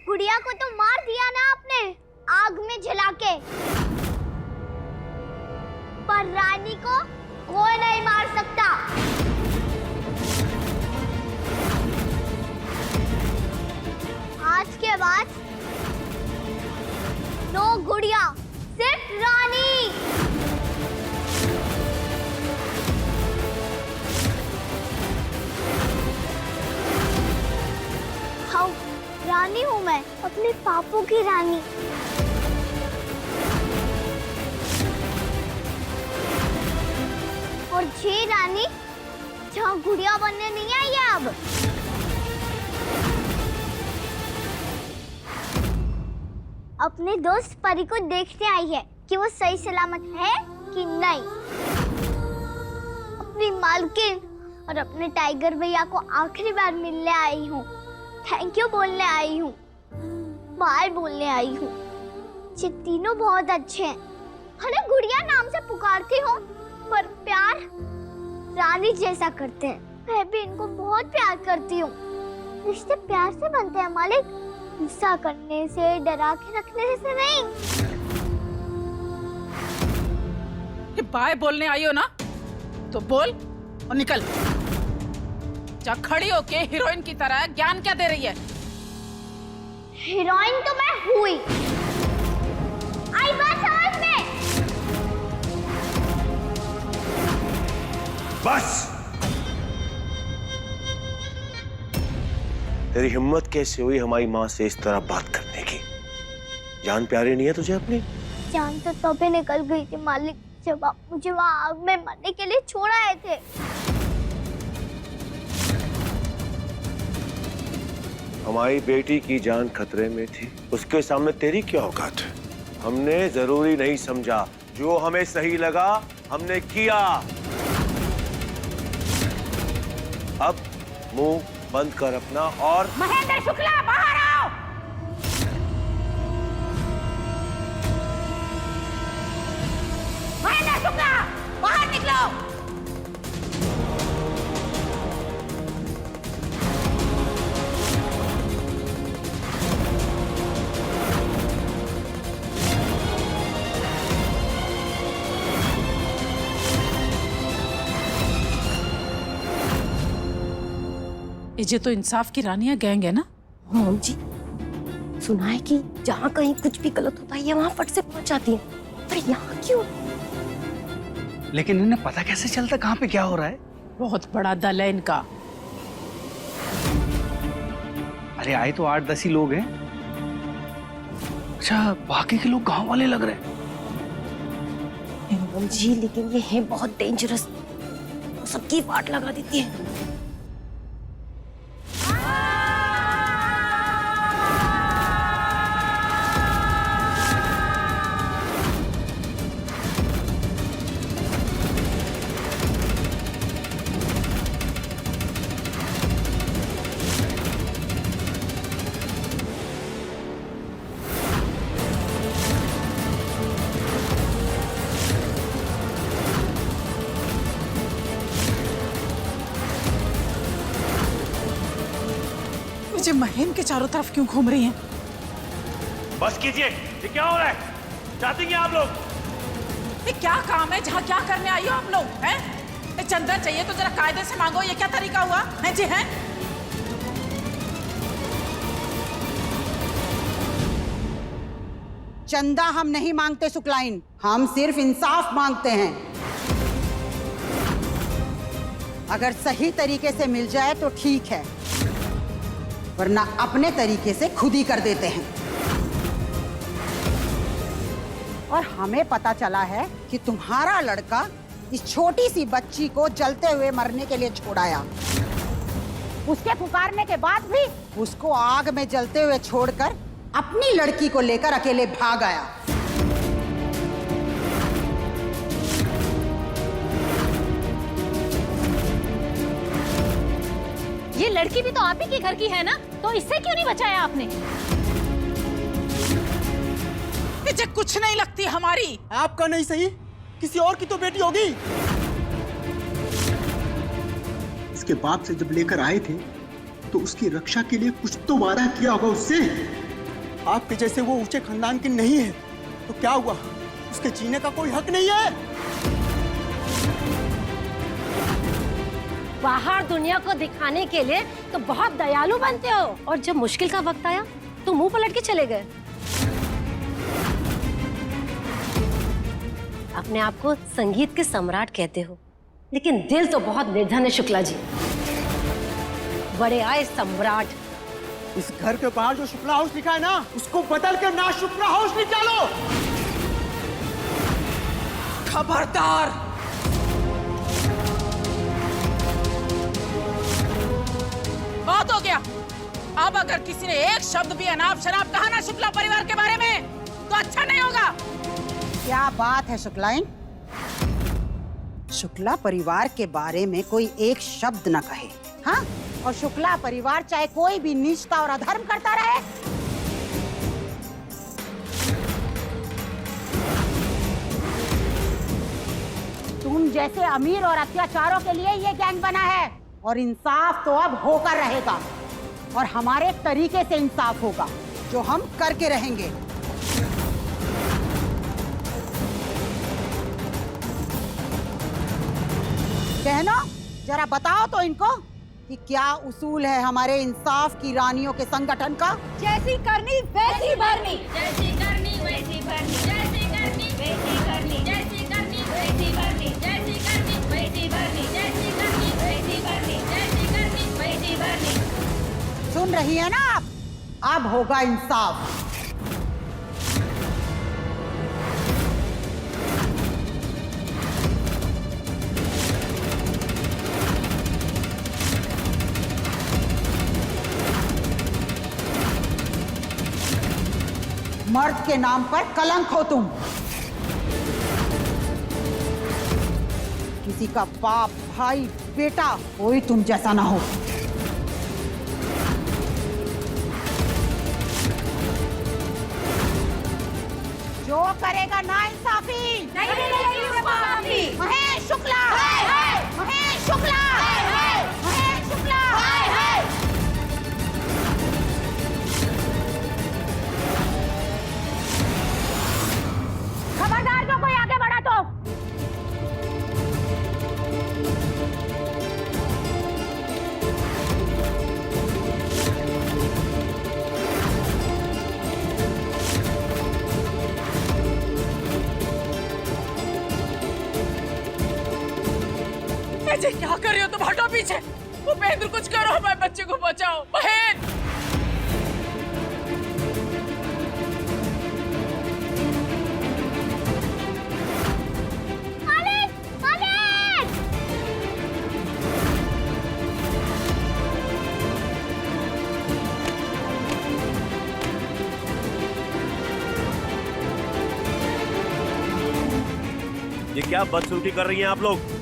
गुड़िया को तो मार दिया ना आपने, आग में जला के, पर रानी को कोई नहीं मार सकता। आज के बाद नो गुड़िया, सिर्फ रानी। हाँ, रानी हूँ मैं, अपने पापू की रानी। और ये रानी जहाँ गुड़िया बनने नहीं आई है अब। अपने दोस्त परी को देखने आई है कि वो सही सलामत है कि नहीं। अपनी मालकिन और अपने टाइगर भैया को आखिरी बार मिलने आई हूँ, थैंक यू बोलने आई हूँ, बाय बोलने आई हूँ। ये तीनों बहुत अच्छे हैं, हमें गुड़िया नाम से पुकारती हूँ, पर प्यार रानी जैसा करते हैं। मैं भी इनको बहुत प्यार करती हूँ। रिश्ते प्यार से बनते हैं मालिक, गुस्सा करने से, डरा के रखने से नहीं। ये बाय बोलने आई हो ना, तो बोल और निकल। जा खड़ी होके हीरोइन की तरह ज्ञान क्या दे रही है? हीरोइन तो मैं हुई, आई बात समझ में? बस! तेरी हिम्मत कैसे हुई हमारी माँ से इस तरह बात करने की? जान प्यारी नहीं है तुझे अपनी? जान तो तभी निकल गई थी मालिक, जब आप मुझे वहाँ आग में मरने के लिए छोड़ आए थे। हमारी बेटी की जान खतरे में थी, उसके सामने तेरी क्या औकात है? हमने जरूरी नहीं समझा, जो हमें सही लगा हमने किया। अब मुंह बंद कर अपना और महेंद्र शुक्ला, बाहर आओ। महेंद्र शुक्ला, बाहर निकलो। ये तो इंसाफ की रानियां गैंग है ना? मॉम जी, सुना है कि जहाँ कहीं कुछ भी गलत होता है ये वहाँ फट से पहुंच जाती है, पर यहाँ क्यों? लेकिन इन्हें पता कैसे चलता कहाँ पे क्या हो रहा है? बहुत बड़ा दल है इनका। अरे आए तो 8-10 ही लोग हैं। अच्छा, बाकी के लोग गांव वाले लग रहे हैं। मॉम जी, लेकिन ये है बहुत डेंजरस, वो सबकी वाट लगा देती है। मुझे महेम के चारों तरफ क्यों घूम रही हैं? बस कीजिए, ये क्या हो रहा है? चाहती हैं आप लोग? ये क्या काम है जहाँ क्या करने आई हो आप लोग? हैं? ये चंदा चाहिए तो जरा कायदे से मांगो, ये क्या तरीका हुआ है जी? हैं? चंदा हम नहीं मांगते शुक्लाइन, हम सिर्फ इंसाफ मांगते हैं। अगर सही तरीके से मिल जाए तो ठीक है, वरना अपने तरीके से खुद ही कर देते हैं। और हमें पता चला है कि तुम्हारा लड़का इस छोटी सी बच्ची को जलते हुए मरने के लिए छोड़ाया। उसके पुकारने के बाद भी उसको आग में जलते हुए छोड़कर अपनी लड़की को लेकर अकेले भाग आया। ये लड़की भी तो आप ही के घर की है ना, तो इससे क्यों नहीं बचाया आपने? मुझे कुछ नहीं लगती हमारी। आपका नहीं सही, किसी और की तो बेटी होगी। इसके बाप से जब लेकर आए थे तो उसकी रक्षा के लिए कुछ तो वादा किया होगा उससे। आपके जैसे वो ऊंचे खानदान की नहीं है तो क्या हुआ, उसके जीने का कोई हक नहीं है? बाहर दुनिया को दिखाने के लिए तो बहुत दयालु बनते हो, और जब मुश्किल का वक्त आया तो मुंह पलट के चले गए। अपने आप को संगीत के सम्राट कहते हो, लेकिन दिल तो बहुत निर्धन है शुक्ला जी। बड़े आए सम्राट। इस घर के बाहर जो शुक्ला हाउस लिखा है ना, उसको बदल के ना शुक्ला हाउस निकालो। खबरदार! बहुत हो गया। अब अगर किसी ने एक शब्द भी अनाप शनाप कहा ना शुक्ला परिवार के बारे में तो अच्छा नहीं होगा। क्या बात है शुक्लाइन, शुक्ला परिवार के बारे में कोई एक शब्द न कहे, हाँ? और शुक्ला परिवार चाहे कोई भी नीचता और अधर्म करता रहे, तुम जैसे अमीर और अत्याचारों के लिए ये गैंग बना है, और इंसाफ तो अब होकर रहेगा, और हमारे तरीके से इंसाफ होगा जो हम करके रहेंगे। कहना जरा बताओ तो इनको कि क्या उसूल है हमारे इंसाफ की रानियों के संगठन का। जैसी करनी वैसी भरनी, जैसी करनी वैसी भरनी, जैसी करनी वैसी करनी, जैसी करनी वैसी भरनी, जैसी करनी वैसी भरनी, जैसी करनी वैसी भरनी, जैसी करनी वैसी भरनी। सुन रही है ना आप? अब होगा इंसाफ। मर्द के नाम पर कलंक हो तुम। किसी का बाप, भाई, बेटा कोई तुम जैसा ना हो। जो करेगा ना इंसाफी महेश शुक्ला, महेश शुक्ला, महेश शुक्ला। खबरदार जो कोई आगे बढ़ा तो। जी क्या कर रही हो तुम? हटो पीछे। उपेंद्र कुछ करो, मैं बच्चे को बचाओ। बहन ये क्या बदसलूकी कर रही हैं आप लोग?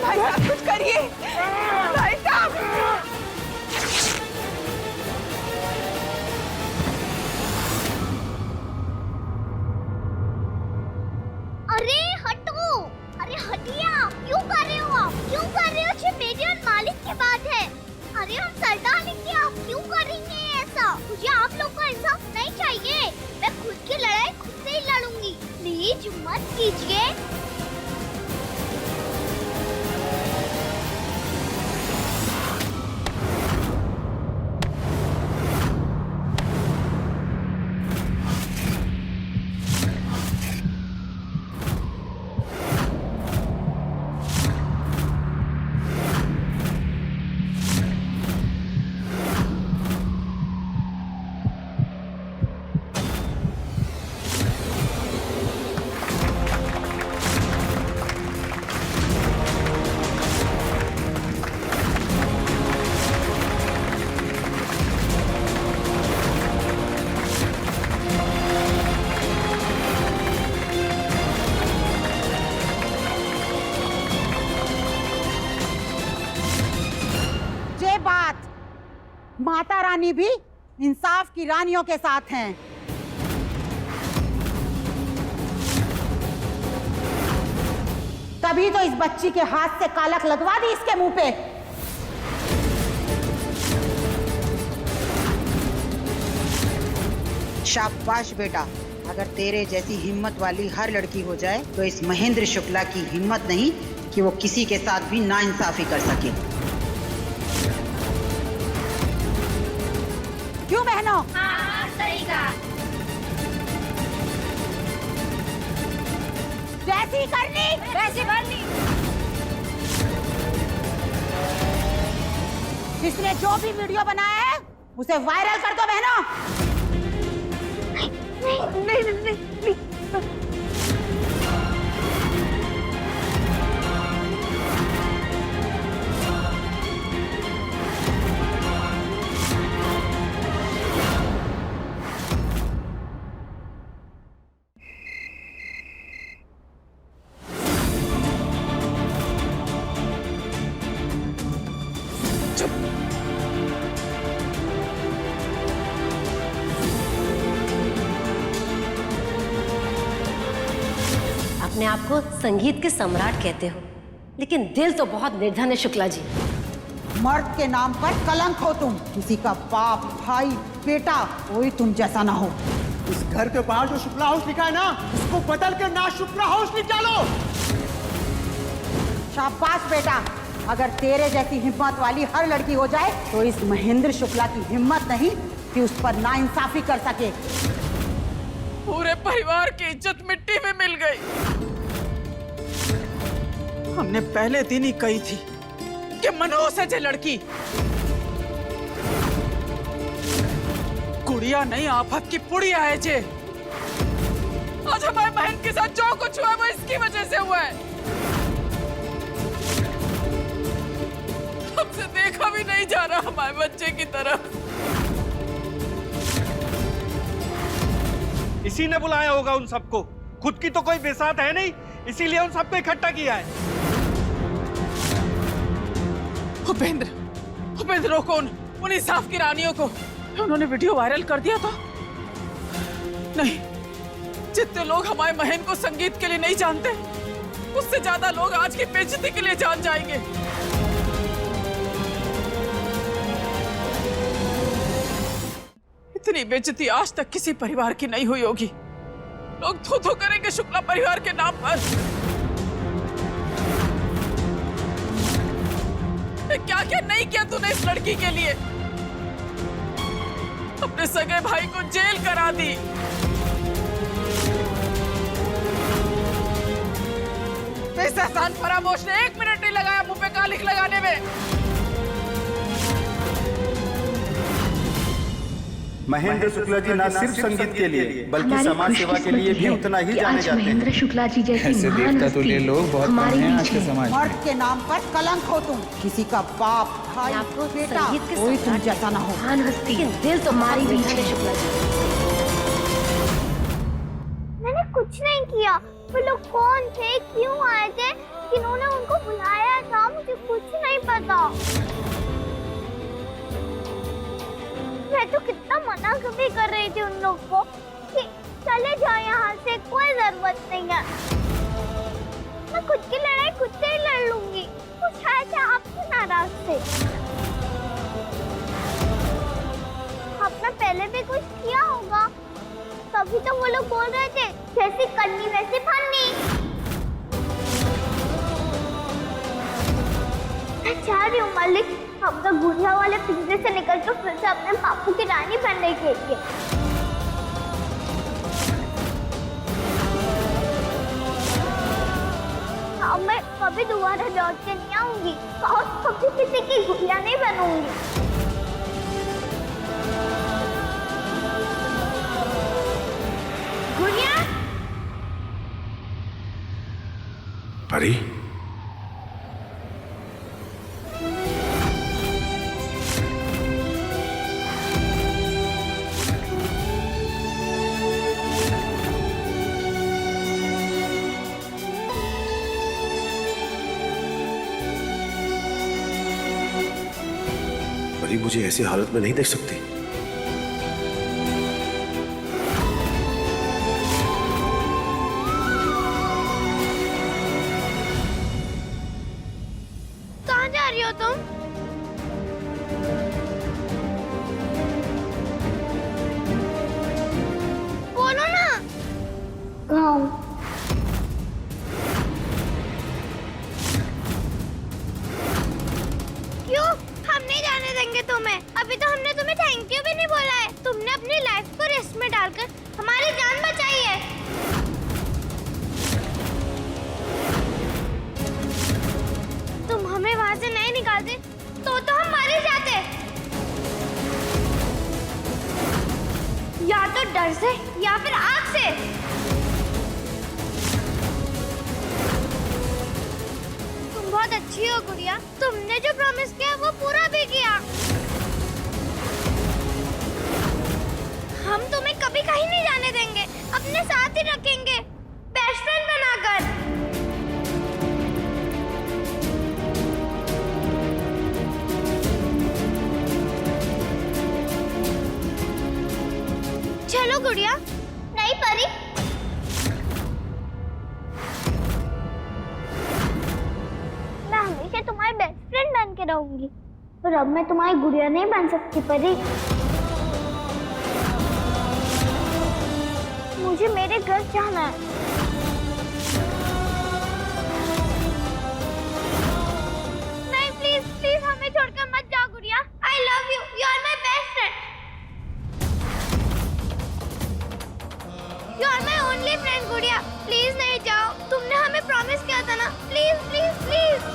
भाई साहब कुछ करिए, भाई साहब। अरे हटो, अरे हटिया, क्यों कर रहे हो आप? क्यों कर रहे हो? ये मेरे और मालिक की बात है। अरे हम सरदार लेंगे, आप क्यों करेंगे ऐसा? मुझे आप लोग का इंसाफ नहीं चाहिए। मैं खुद की लड़ाई खुद से ही लड़ूंगी। प्लीज मत कीजिए। माता रानी भी इंसाफ की रानियों के साथ हैं। तभी तो इस बच्ची के हाथ से कालक लगवा दी इसके मुंह पे। शाबाश बेटा, अगर तेरे जैसी हिम्मत वाली हर लड़की हो जाए तो इस महेंद्र शुक्ला की हिम्मत नहीं कि वो किसी के साथ भी नाइंसाफी कर सके। क्यों बहनों? हाँ, सही कहा। जैसी करनी वैसी भरनी। जिसने जो भी वीडियो बनाया है उसे वायरल कर दो बहनों। नहीं। अपने आप को संगीत के सम्राट कहते हो, लेकिन दिल तो बहुत निर्धन है शुक्ला जी। मर्द के नाम पर कलंक हो तुम। किसी का बाप, भाई, बेटा कोई तुम जैसा ना हो। इस घर के बाहर जो शुक्ला हाउस लिखा है ना, उसको बदल कर ना शुक्ला हाउस लिख डालो। शाबाश बेटा, अगर तेरे जैसी हिम्मत वाली हर लड़की हो जाए तो इस महेंद्र शुक्ला की हिम्मत नहीं कि उस पर नाइंसाफी कर सके। पूरे परिवार की इज्जत मिट्टी में मिल गई। हमने पहले दिन ही कही थी कि मनोज है जे लड़की, गुड़िया नहीं आफत की पुड़िया है जे। आज हमारे बहन के साथ जो कुछ हुआ वो इसकी वजह से हुआ है। हमसे देखा भी नहीं जा रहा हमारे बच्चे की तरफ। इसी ने बुलाया होगा उन सबको, खुद की तो कोई बेसात है नहीं, इसीलिए उन सबको इकट्ठा किया है। उपेंद्र रोको उन इंसाफ की रानियों को। उन्होंने वीडियो वायरल कर दिया था। नहीं, जितने लोग हमारे बहन को संगीत के लिए नहीं जानते, उससे ज्यादा लोग आज की बेइज्जती के लिए जान जाएंगे। इतनी बेइज्जती आज तक किसी परिवार की नहीं हुई होगी। लोग थू-थू करेंगे शुक्ला परिवार के नाम पर। क्या क्या नहीं किया तूने इस लड़की के लिए? अपने सगे भाई को जेल करा दी, इस एहसान फरामोश ने 1 मिनट नहीं लगाया मुंह पे कालिख लगाने में। महेंद्र शुक्ला जी न सिर्फ संगीत के लिए बल्कि समाज सेवा के लिए भी उतना ही जाने जाते हैं। महेंद्र शुक्ला जी जैसी ऐसे देवता तुल्य लोग बहुत कम हैं आज के समाज में। मर्द के नाम पर कलंक हो तुम। किसी का बाप, भाई, आपको बेटा संगीत के कोई तुम सम्राट जैसा ना हो। महान हस्ती, लेकिन दिल तो हमारी बीच है शुक्ला जी। मैंने कुछ नहीं किया। वो लोग कौन थे, क्यों आए थे, किन्होंने उनको बुलाया था, मुझे कुछ नहीं पता। मैं तो कितना मना भी कर रही थी उन लोग को कि चले जाओ यहाँ से, कोई जरूरत नहीं है। मैं खुद की लड़ाई खुद से ही लड़ लूंगी। वो शायद से आपसे नाराज थे। आपने पहले भी कुछ किया होगा, तभी तो वो लोग बोल रहे थे जैसी करनी वैसी फलनी। मैं चाह रही हूँ मालिक, अपना गुड़िया वाले पिंजरे से निकल कर फिर से अपने बापू की रानी बनने के लिए। अब मैं कभी दोबारा लौट के नहीं आऊंगी और कभी किसी की गुड़िया नहीं बनूंगी। गुड़िया परी, परी मुझे ऐसी हालत में नहीं देख सकती। कहाँ जा रही हो तुम? बोलो ना। गाँव। क्यों? हम नहीं जाने देंगे तुम्हें। अभी तो हमने तुम्हें थैंक यू भी नहीं बोला है। तुमने अपनी लाइफ को रिस्क में डालकर हमारी जान बचाई है। तुम हमें वहां से नहीं निकालते तो हम मर ही जाते। या तो डर से या फिर आग से। तुम बहुत अच्छी हो गुड़िया। तुमने जो प्रॉमिस किया वो पूरा भी किया। हम तुम्हें कभी कहीं नहीं जाने देंगे। अपने साथ ही रखेंगे, बेस्ट फ्रेंड बनाकर। चलो गुड़िया। नहीं परी। मैं हमेशा तुम्हारी बेस्ट फ्रेंड बन के रहूंगी। पर अब मैं तुम्हारी गुड़िया नहीं बन सकती परी। मुझे मेरे घर जाना है। नहीं प्लीज प्लीज हमें छोड़कर मत जाओ गुड़िया। I love you. You are my best friend. You are my only friend गुड़िया। प्लीज नहीं जाओ। तुमने हमें प्रॉमिस किया था ना। Please please please.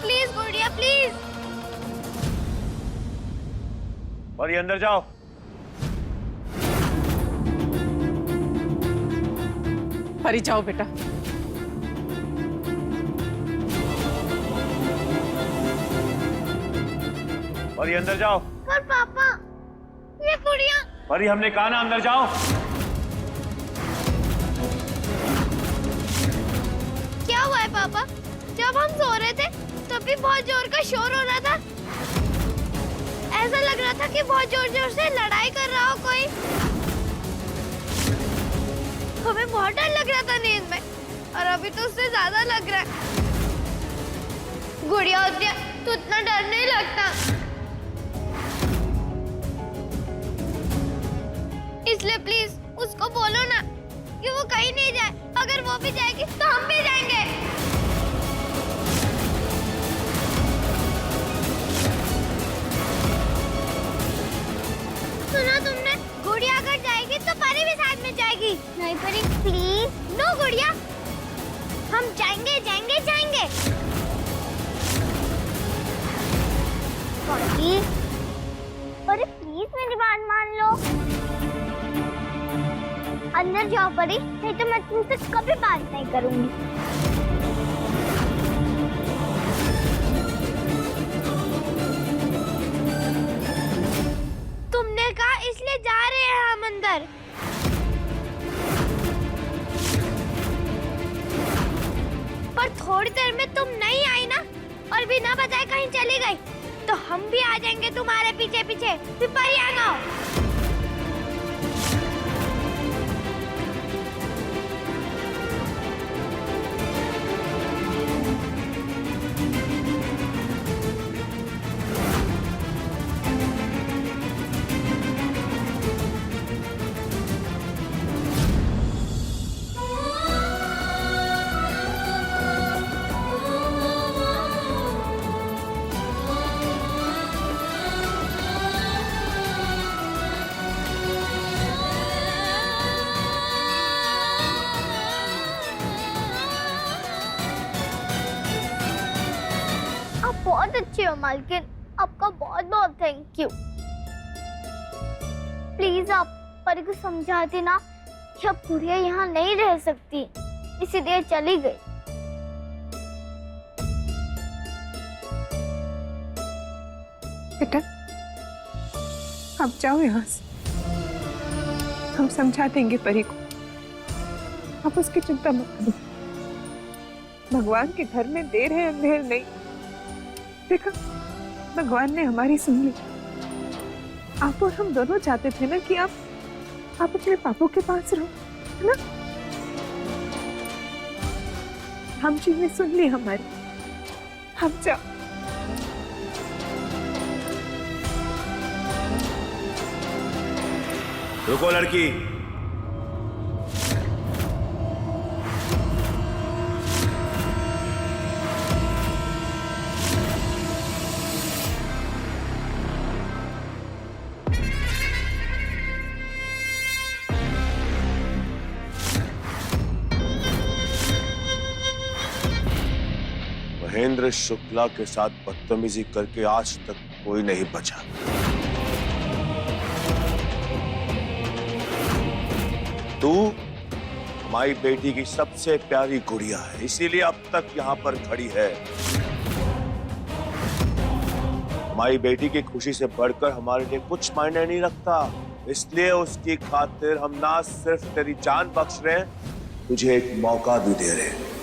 प्लीज गुड़िया प्लीज। परी अंदर जाओ। परी जाओ बेटा। परी अंदर जाओ। पर पापा ये गुड़िया। परी हमने कहा ना अंदर जाओ। क्या हुआ है पापा? जब हम सो रहे थे तब भी बहुत जोर का शोर हो रहा था। ऐसा लग रहा था कि बहुत जोर जोर से लड़ाई कर रहा हो कोई। हमें बहुत डर लग रहा था नींद में और अभी तो उससे ज्यादा लग रहा है। गुड़िया होती है तो उतना डर नहीं लगता। इसलिए प्लीज उसको बोलो ना कि वो कहीं नहीं जाए। अगर वो भी जाएगी तो हम भी जाएंगे। सुना तुमने? गुड़िया अगर जाएगी तो परी भी साथ में जाएगी। नहीं परी प्लीज। नो गुड़िया हम जाएंगे जाएंगे जाएंगे। परी परी प्लीज मेरी बात मान लो। अंदर जाओ परी, नहीं तो मैं तुमसे कभी बात नहीं करूंगी। तुमने कहा इसलिए जा रहे हैं हम अंदर। पर थोड़ी देर में तुम नहीं आई ना और बिना बताए कहीं चली गई तो हम भी आ जाएंगे तुम्हारे पीछे पीछे। फिर परी आना। बहुत अच्छे हो मालकिन। आपका बहुत बहुत थैंक यू। प्लीज आप परी को समझाती ना कि अब गुड़िया यहाँ नहीं रह सकती, इसीलिए चली गई। बेटा अब जाओ यहाँ से, हम समझा देंगे परी को। आप उसकी चिंता मत करो। भगवान के घर में देर है अंधेर नहीं। देखा, भगवान ने हमारी सुन ली। आप और हम दोनों चाहते थे ना कि आप अपने पापा के पास रहो, है ना? हम जी ने सुन ली हमारी। हम जाओ। रुको लड़की, महेंद्र शुक्ला के साथ बदतमीजी करके आज तक कोई नहीं बचा। तू हमारी बेटी की सबसे प्यारी गुड़िया है, इसीलिए अब तक यहाँ पर खड़ी है। हमारी बेटी की खुशी से बढ़कर हमारे लिए कुछ मायने नहीं रखता, इसलिए उसकी खातिर हम ना सिर्फ तेरी जान बख्श रहे हैं, तुझे एक मौका भी दे रहे हैं।